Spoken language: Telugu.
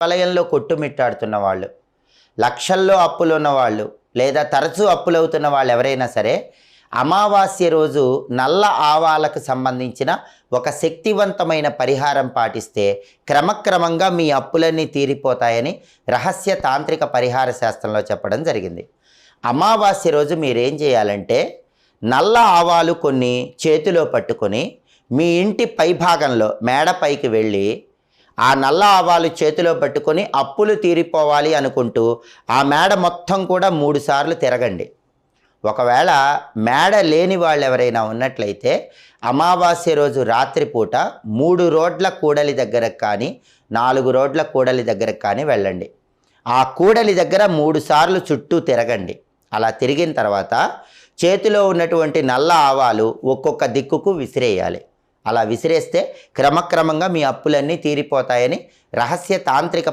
వలయంలో కొట్టుమిట్టాడుతున్న వాళ్ళు, లక్షల్లో అప్పులున్న వాళ్ళు, లేదా తరచూ అప్పులవుతున్న వాళ్ళు ఎవరైనా సరే అమావాస్య రోజు నల్ల ఆవాలకు సంబంధించిన ఒక శక్తివంతమైన పరిహారం పాటిస్తే క్రమక్రమంగా మీ అప్పులన్నీ తీరిపోతాయని రహస్య తాంత్రిక పరిహార శాస్త్రంలో చెప్పడం జరిగింది. అమావాస్య రోజు మీరేం చేయాలంటే నల్ల ఆవాలు కొన్ని చేతిలో పట్టుకొని మీ ఇంటి పైభాగంలో మేడపైకి వెళ్ళి ఆ నల్ల ఆవాలు చేతిలో పట్టుకొని అప్పులు తీరిపోవాలి అనుకుంటూ ఆ మేడ మొత్తం కూడా 3 సార్లు తిరగండి. ఒకవేళ మేడ లేని వాళ్ళు ఎవరైనా ఉన్నట్లయితే అమావాస్య రోజు రాత్రిపూట 3 రోడ్ల కూడలి దగ్గరకు కానీ 4 రోడ్ల కూడలి దగ్గరకు కానీ వెళ్ళండి. ఆ కూడలి దగ్గర 3 సార్లు చుట్టూ తిరగండి. అలా తిరిగిన తర్వాత చేతిలో ఉన్నటువంటి నల్ల ఆవాలు ఒక్కొక్క దిక్కుకు విసిరేయాలి. అలా విసిరేస్తే క్రమక్రమంగా మీ అప్పులన్నీ తీరిపోతాయని రహస్య తాంత్రిక